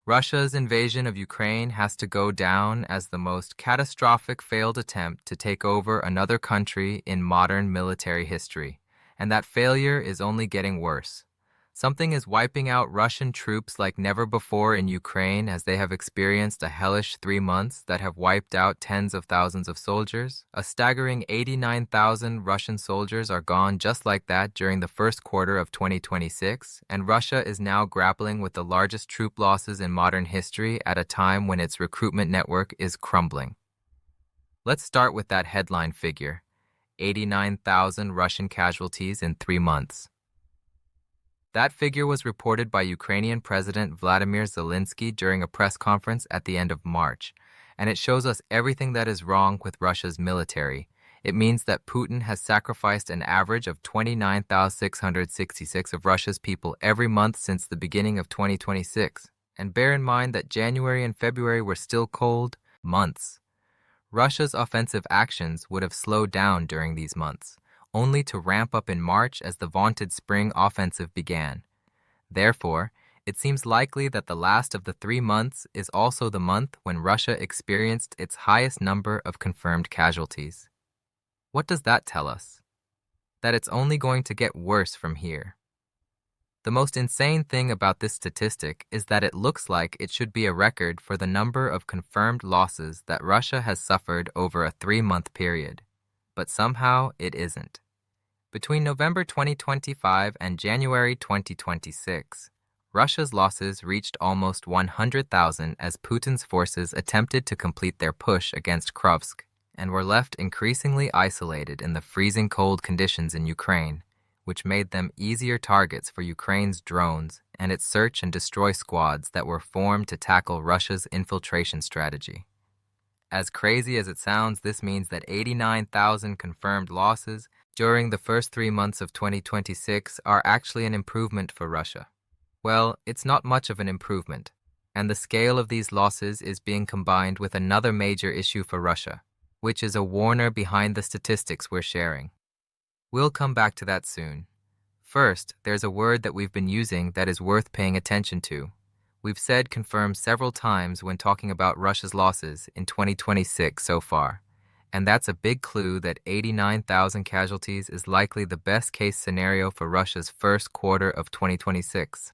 Russia's invasion of Ukraine has to go down as the most catastrophic failed attempt to take over another country in modern military history, and that failure is only getting worse. Something is wiping out Russian troops like never before in Ukraine as they have experienced a hellish 3 months that have wiped out tens of thousands of soldiers. A staggering 89,000 Russian soldiers are gone just like that during the first quarter of 2026, and Russia is now grappling with the largest troop losses in modern history at a time when its recruitment network is crumbling. Let's start with that headline figure: 89,000 Russian casualties in 3 months. That figure was reported by Ukrainian President Vladimir Zelensky during a press conference at the end of March, and it shows us everything that is wrong with Russia's military. It means that Putin has sacrificed an average of 29,666 of Russia's people every month since the beginning of 2026. And bear in mind that January and February were still cold months. Russia's offensive actions would have slowed down during these months, only to ramp up in March as the vaunted spring offensive began. Therefore, it seems likely that the last of the 3 months is also the month when Russia experienced its highest number of confirmed casualties. What does that tell us? That it's only going to get worse from here. The most insane thing about this statistic is that it looks like it should be a record for the number of confirmed losses that Russia has suffered over a 3-month period. But somehow it isn't. Between November 2025 and January 2026, Russia's losses reached almost 100,000 as Putin's forces attempted to complete their push against Krovsk and were left increasingly isolated in the freezing cold conditions in Ukraine, which made them easier targets for Ukraine's drones and its search and destroy squads that were formed to tackle Russia's infiltration strategy. As crazy as it sounds, this means that 89,000 confirmed losses during the first 3 months of 2026 are actually an improvement for Russia. Well, it's not much of an improvement, and the scale of these losses is being combined with another major issue for Russia, which is a warner behind the statistics we're sharing. We'll come back to that soon. First, there's a word that we've been using that is worth paying attention to. We've said confirmed several times when talking about Russia's losses in 2026 so far, and that's a big clue that 89,000 casualties is likely the best-case scenario for Russia's first quarter of 2026.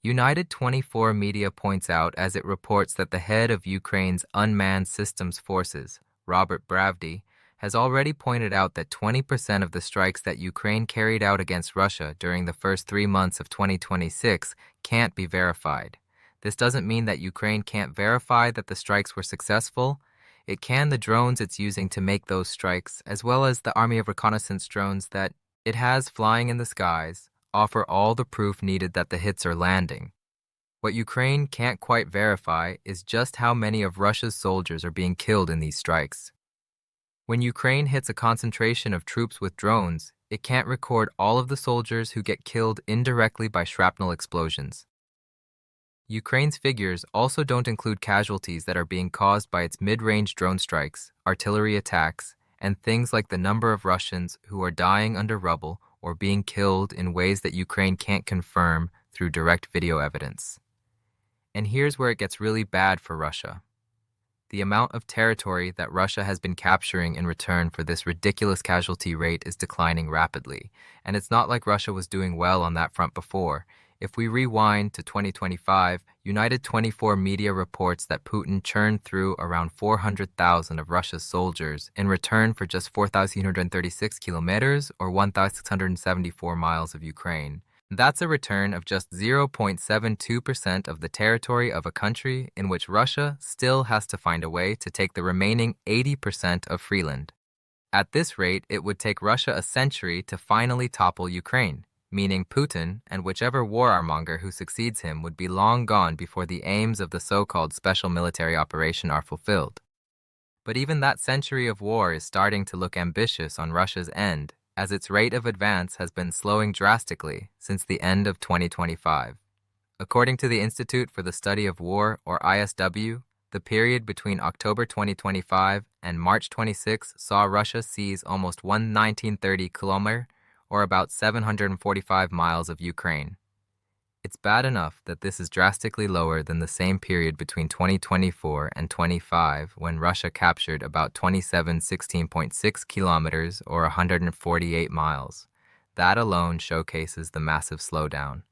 United 24 Media points out as it reports that the head of Ukraine's Unmanned Systems Forces, Robert Bravdy, has already pointed out that 20% of the strikes that Ukraine carried out against Russia during the first 3 months of 2026 can't be verified. This doesn't mean that Ukraine can't verify that the strikes were successful. It can the drones it's using to make those strikes, as well as the army of reconnaissance drones that it has flying in the skies, offer all the proof needed that the hits are landing. What Ukraine can't quite verify is just how many of Russia's soldiers are being killed in these strikes. When Ukraine hits a concentration of troops with drones, it can't record all of the soldiers who get killed indirectly by shrapnel explosions. Ukraine's figures also don't include casualties that are being caused by its mid-range drone strikes, artillery attacks, and things like the number of Russians who are dying under rubble or being killed in ways that Ukraine can't confirm through direct video evidence. And here's where it gets really bad for Russia. The amount of territory that Russia has been capturing in return for this ridiculous casualty rate is declining rapidly, and it's not like Russia was doing well on that front before. If we rewind to 2025, United 24 Media reports that Putin churned through around 400,000 of Russia's soldiers in return for just 4,136 kilometers or 1,674 miles of Ukraine. That's a return of just 0.72% of the territory of a country in which Russia still has to find a way to take the remaining 80% of Freeland. At this rate, it would take Russia a century to finally topple Ukraine, meaning Putin and whichever warmonger who succeeds him would be long gone before the aims of the so-called special military operation are fulfilled. But even that century of war is starting to look ambitious on Russia's end, as its rate of advance has been slowing drastically since the end of 2025. According to the Institute for the Study of War, or ISW, the period between October 2025 and March 26 saw Russia seize almost 1,930 kilometers, or about 745 miles of Ukraine. It's bad enough that this is drastically lower than the same period between 2024 and 25 when Russia captured about 16.6 kilometers or 148 miles. That alone showcases the massive slowdown.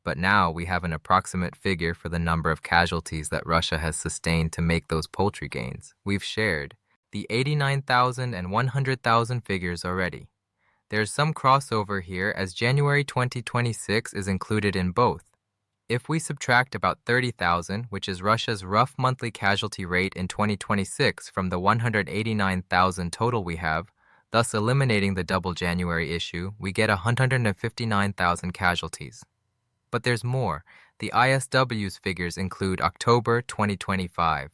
But now we have an approximate figure for the number of casualties that Russia has sustained to make those poultry gains. We've shared the 89,000 and 100,000 figures already. There's some crossover here as January 2026 is included in both. If we subtract about 30,000, which is Russia's rough monthly casualty rate in 2026 from the 189,000 total we have, thus eliminating the double January issue, we get 159,000 casualties. But there's more. The ISW's figures include October 2025.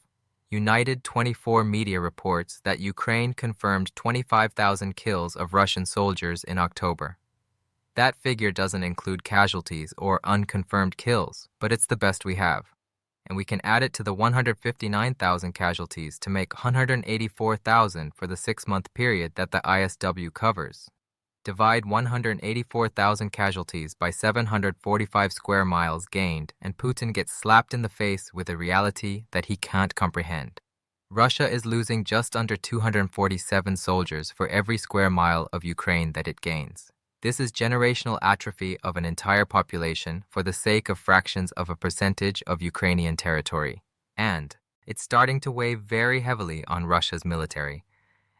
United 24 media reports that Ukraine confirmed 25,000 kills of Russian soldiers in October. That figure doesn't include casualties or unconfirmed kills, but it's the best we have. And we can add it to the 159,000 casualties to make 184,000 for the 6-month period that the ISW covers. Divide 184,000 casualties by 745 square miles gained, and Putin gets slapped in the face with a reality that he can't comprehend. Russia is losing just under 247 soldiers for every square mile of Ukraine that it gains. This is generational atrophy of an entire population for the sake of fractions of a percentage of Ukrainian territory. And it's starting to weigh very heavily on Russia's military.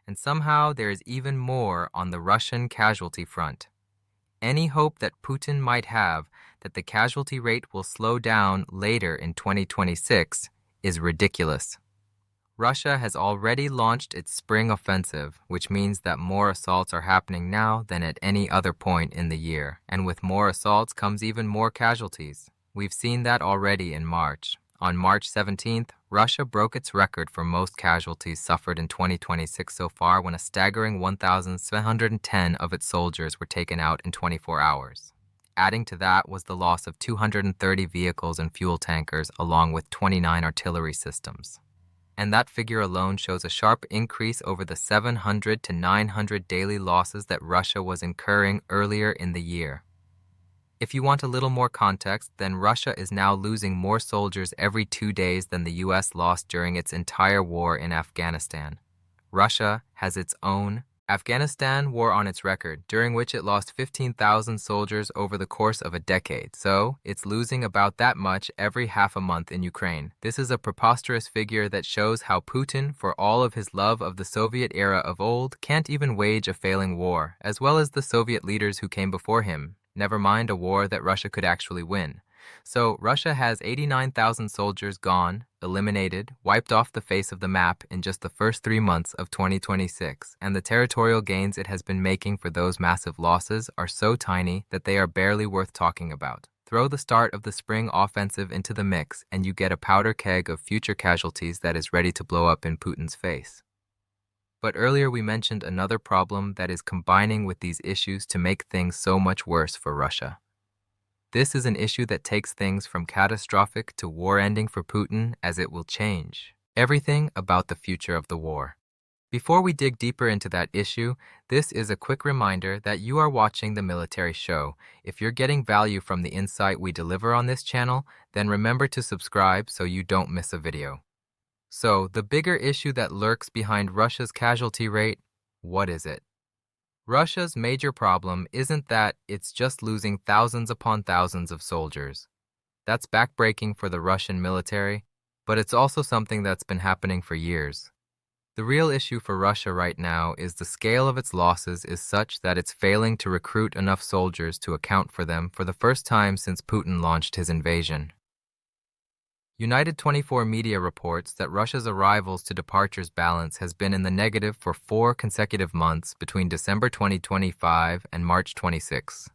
And somehow there is even more on the Russian casualty front. Any hope that Putin might have that the casualty rate will slow down later in 2026 is ridiculous. Russia has already launched its spring offensive, which means that more assaults are happening now than at any other point in the year. And with more assaults comes even more casualties. We've seen that already in March. On March 17th, Russia broke its record for most casualties suffered in 2026 so far when a staggering 1,710 of its soldiers were taken out in 24 hours. Adding to that was the loss of 230 vehicles and fuel tankers along with 29 artillery systems. And that figure alone shows a sharp increase over the 700 to 900 daily losses that Russia was incurring earlier in the year. If you want a little more context, then Russia is now losing more soldiers every 2 days than the US lost during its entire war in Afghanistan. Russia has its own Afghanistan war on its record, during which it lost 15,000 soldiers over the course of a decade. So, it's losing about that much every half a month in Ukraine. This is a preposterous figure that shows how Putin, for all of his love of the Soviet era of old, can't even wage a failing war, as well as the Soviet leaders who came before him. Never mind a war that Russia could actually win. So Russia has 89,000 soldiers gone, eliminated, wiped off the face of the map in just the first 3 months of 2026, and the territorial gains it has been making for those massive losses are so tiny that they are barely worth talking about. Throw the start of the spring offensive into the mix, and you get a powder keg of future casualties that is ready to blow up in Putin's face. But earlier we mentioned another problem that is combining with these issues to make things so much worse for Russia. This is an issue that takes things from catastrophic to war-ending for Putin, as it will change everything about the future of the war. Before we dig deeper into that issue, this is a quick reminder that you are watching the Military Show. If you're getting value from the insight we deliver on this channel, then remember to subscribe so you don't miss a video. So, the bigger issue that lurks behind Russia's casualty rate, what is it? Russia's major problem isn't that it's just losing thousands upon thousands of soldiers. That's backbreaking for the Russian military, but it's also something that's been happening for years. The real issue for Russia right now is the scale of its losses is such that it's failing to recruit enough soldiers to account for them for the first time since Putin launched his invasion. United 24 media reports that Russia's arrivals to departures balance has been in the negative for 4 consecutive months between December 2025 and March 26.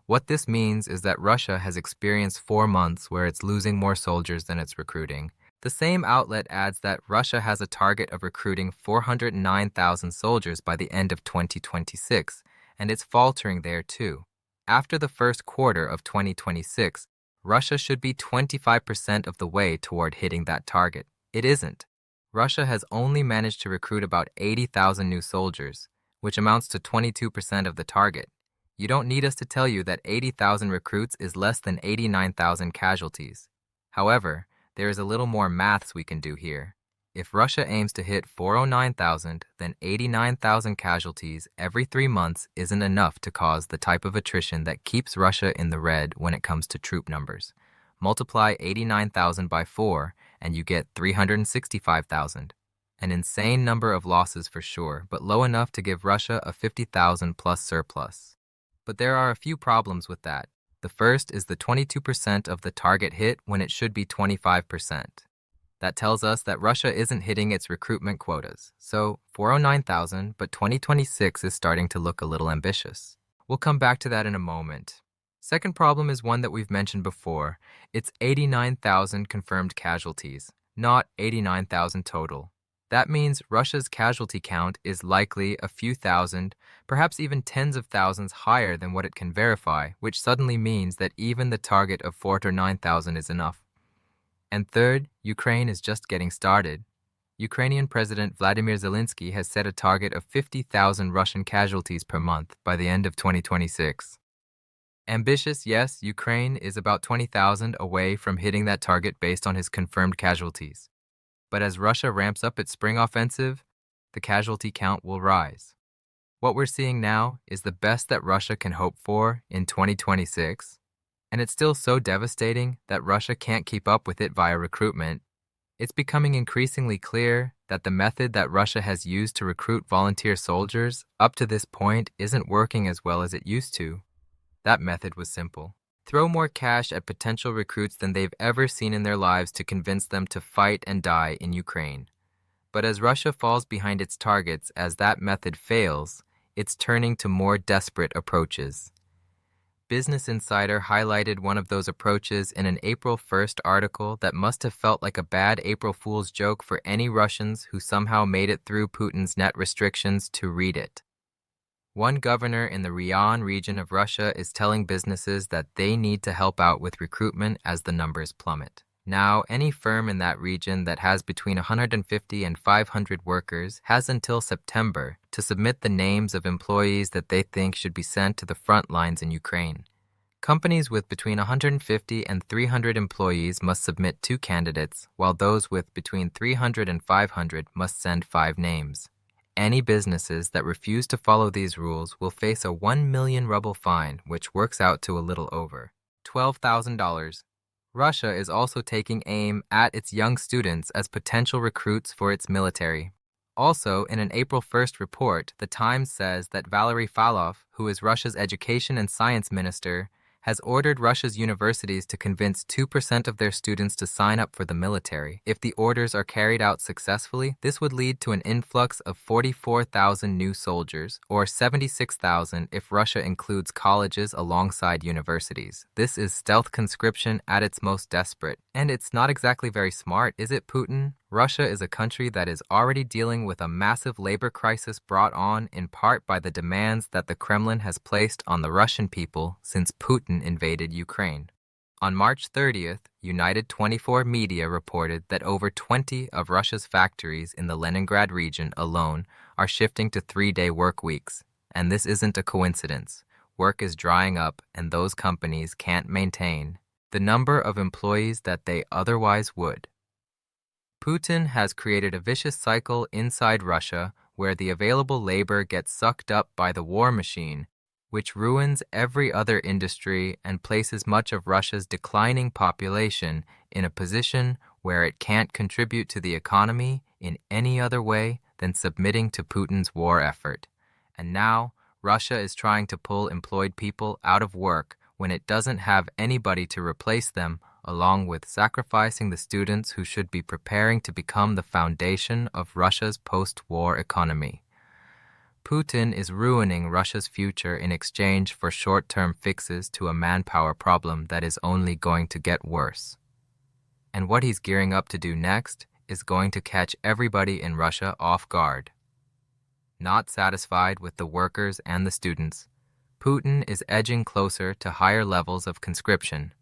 What this means is that Russia has experienced 4 months where it's losing more soldiers than it's recruiting. The same outlet adds that Russia has a target of recruiting 409,000 soldiers by the end of 2026, and it's faltering there too. After the first quarter of 2026, Russia should be 25% of the way toward hitting that target. It isn't. Russia has only managed to recruit about 80,000 new soldiers, which amounts to 22% of the target. You don't need us to tell you that 80,000 recruits is less than 89,000 casualties. However, there is a little more maths we can do here. If Russia aims to hit 409,000, then 89,000 casualties every 3 months isn't enough to cause the type of attrition that keeps Russia in the red when it comes to troop numbers. Multiply 89,000 by 4, and you get 365,000. An insane number of losses for sure, but low enough to give Russia a 50,000 plus surplus. But there are a few problems with that. The first is the 22% of the target hit when it should be 25%. That tells us that Russia isn't hitting its recruitment quotas. So 409,000, but 2026 is starting to look a little ambitious. We'll come back to that in a moment. Second problem is one that we've mentioned before. It's 89,000 confirmed casualties, not 89,000 total. That means Russia's casualty count is likely a few thousand, perhaps even tens of thousands higher than what it can verify, which suddenly means that even the target of 409,000 is enough. And third, Ukraine is just getting started. Ukrainian President Vladimir Zelensky has set a target of 50,000 Russian casualties per month by the end of 2026. Ambitious, yes, Ukraine is about 20,000 away from hitting that target based on his confirmed casualties. But as Russia ramps up its spring offensive, the casualty count will rise. What we're seeing now is the best that Russia can hope for in 2026. And it's still so devastating that Russia can't keep up with it via recruitment. It's becoming increasingly clear that the method that Russia has used to recruit volunteer soldiers up to this point isn't working as well as it used to. That method was simple. Throw more cash at potential recruits than they've ever seen in their lives to convince them to fight and die in Ukraine. But as Russia falls behind its targets as that method fails, it's turning to more desperate approaches. Business Insider highlighted one of those approaches in an April 1st article that must have felt like a bad April Fool's joke for any Russians who somehow made it through Putin's net restrictions to read it. One governor in the Ryan region of Russia is telling businesses that they need to help out with recruitment as the numbers plummet. Now, any firm in that region that has between 150 and 500 workers has until September to submit the names of employees that they think should be sent to the front lines in Ukraine. Companies with between 150 and 300 employees must submit 2 candidates, while those with between 300 and 500 must send 5 names. Any businesses that refuse to follow these rules will face a 1 million ruble fine, which works out to a little over $12,000. Russia is also taking aim at its young students as potential recruits for its military. Also, in an April 1st report, The Times says that Valery Falov, who is Russia's education and science minister, has ordered Russia's universities to convince 2% of their students to sign up for the military. If the orders are carried out successfully, this would lead to an influx of 44,000 new soldiers, or 76,000 if Russia includes colleges alongside universities. This is stealth conscription at its most desperate. And it's not exactly very smart, is it, Putin? Russia is a country that is already dealing with a massive labor crisis brought on in part by the demands that the Kremlin has placed on the Russian people since Putin invaded Ukraine. On March 30th, United 24 Media reported that over 20 of Russia's factories in the Leningrad region alone are shifting to 3-day work weeks. And this isn't a coincidence. Work is drying up and those companies can't maintain the number of employees that they otherwise would. Putin has created a vicious cycle inside Russia where the available labor gets sucked up by the war machine, which ruins every other industry and places much of Russia's declining population in a position where it can't contribute to the economy in any other way than submitting to Putin's war effort. And now, Russia is trying to pull employed people out of work when it doesn't have anybody to replace them, along with sacrificing the students who should be preparing to become the foundation of Russia's post-war economy. Putin is ruining Russia's future in exchange for short-term fixes to a manpower problem that is only going to get worse. And what he's gearing up to do next is going to catch everybody in Russia off guard. Not satisfied with the workers and the students, Putin is edging closer to higher levels of conscription,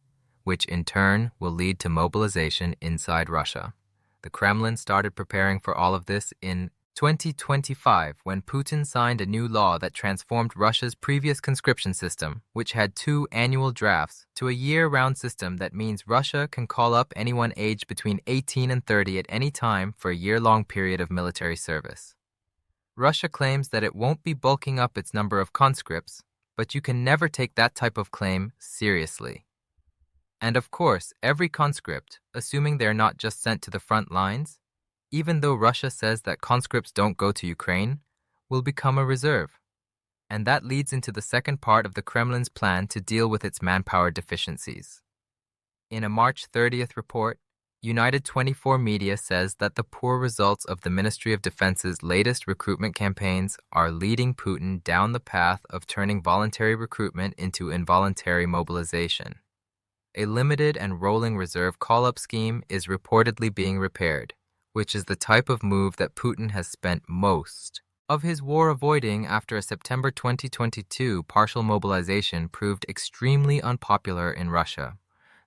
which in turn will lead to mobilization inside Russia. The Kremlin started preparing for all of this in 2025, when Putin signed a new law that transformed Russia's previous conscription system, which had 2 annual drafts, to a year-round system that means Russia can call up anyone aged between 18 and 30 at any time for a year-long period of military service. Russia claims that it won't be bulking up its number of conscripts, but you can never take that type of claim seriously. And of course, every conscript, assuming they're not just sent to the front lines, even though Russia says that conscripts don't go to Ukraine, will become a reserve. And that leads into the second part of the Kremlin's plan to deal with its manpower deficiencies. In a March 30th report, United 24 Media says that the poor results of the Ministry of Defense's latest recruitment campaigns are leading Putin down the path of turning voluntary recruitment into involuntary mobilization. A limited and rolling reserve call-up scheme is reportedly being repaired, which is the type of move that Putin has spent most of his war avoiding after a September 2022 partial mobilization proved extremely unpopular in Russia.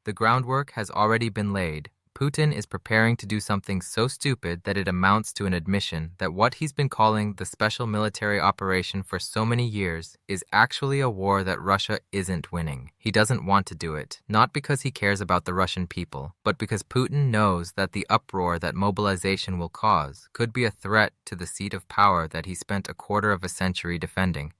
The groundwork has already been laid. Putin is preparing to do something so stupid that it amounts to an admission that what he's been calling the special military operation for so many years is actually a war that Russia isn't winning. He doesn't want to do it, not because he cares about the Russian people, but because Putin knows that the uproar that mobilization will cause could be a threat to the seat of power that he spent a quarter of a century defending.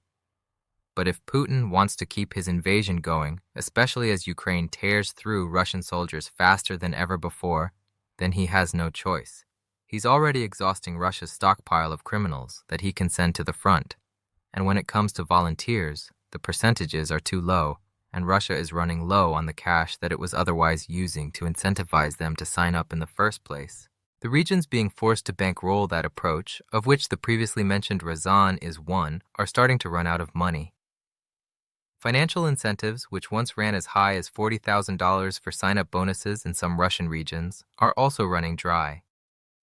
But if Putin wants to keep his invasion going, especially as Ukraine tears through Russian soldiers faster than ever before, then he has no choice. He's already exhausting Russia's stockpile of criminals that he can send to the front. And when it comes to volunteers, the percentages are too low, and Russia is running low on the cash that it was otherwise using to incentivize them to sign up in the first place. The regions being forced to bankroll that approach, of which the previously mentioned Ryazan is one, are starting to run out of money. Financial incentives, which once ran as high as $40,000 for sign-up bonuses in some Russian regions, are also running dry.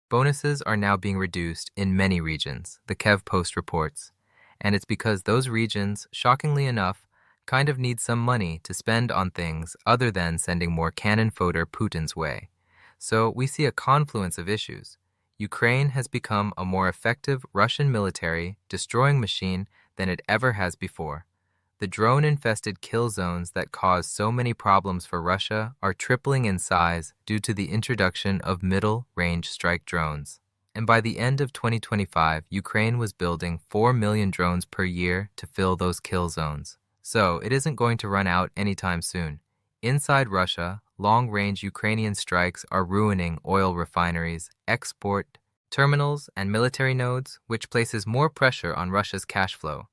Bonuses are now being reduced in many regions, the Kiev Post reports, and it's because those regions, shockingly enough, kind of need some money to spend on things other than sending more cannon fodder Putin's way. So we see a confluence of issues. Ukraine has become a more effective Russian military destroying machine than it ever has before. The drone-infested kill zones that cause so many problems for Russia are tripling in size due to the introduction of middle-range strike drones. And by the end of 2025, Ukraine was building 4 million drones per year to fill those kill zones. So it isn't going to run out anytime soon. Inside Russia, long-range Ukrainian strikes are ruining oil refineries, export terminals, and military nodes, which places more pressure on Russia's cash flow.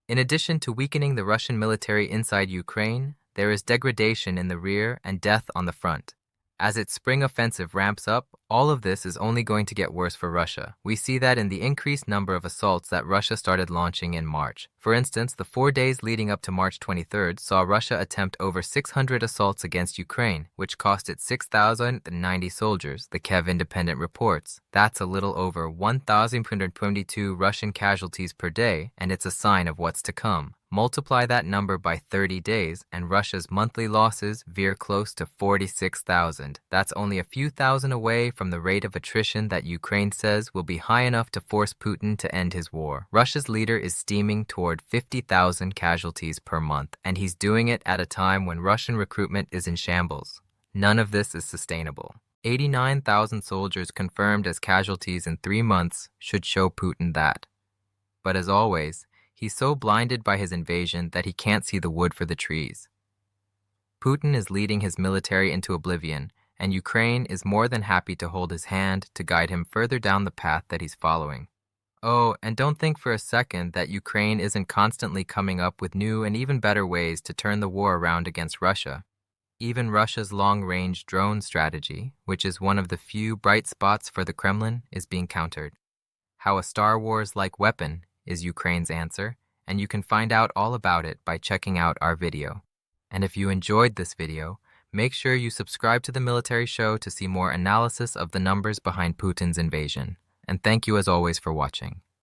In addition to weakening the Russian military inside Ukraine, there is degradation in the rear and death on the front. As its spring offensive ramps up, all of this is only going to get worse for Russia. We see that in the increased number of assaults that Russia started launching in March. For instance, the 4 days leading up to March 23rd saw Russia attempt over 600 assaults against Ukraine, which cost it 6,090 soldiers, the Kiev Independent reports. That's a little over 1,222 Russian casualties per day, and it's a sign of what's to come. Multiply that number by 30 days, and Russia's monthly losses veer close to 46,000. That's only a few thousand away from the rate of attrition that Ukraine says will be high enough to force Putin to end his war. Russia's leader is steaming toward 50,000 casualties per month, and he's doing it at a time when Russian recruitment is in shambles. None of this is sustainable. 89,000 soldiers confirmed as casualties in 3 months should show Putin that. But as always, he's so blinded by his invasion that he can't see the wood for the trees. Putin is leading his military into oblivion, and Ukraine is more than happy to hold his hand to guide him further down the path that he's following. Oh, and don't think for a second that Ukraine isn't constantly coming up with new and even better ways to turn the war around against Russia. Even Russia's long-range drone strategy, which is one of the few bright spots for the Kremlin, is being countered. How a Star Wars-like weapon is Ukraine's answer, and you can find out all about it by checking out our video. And if you enjoyed this video, make sure you subscribe to the Military Show to see more analysis of the numbers behind Putin's invasion. And thank you as always for watching.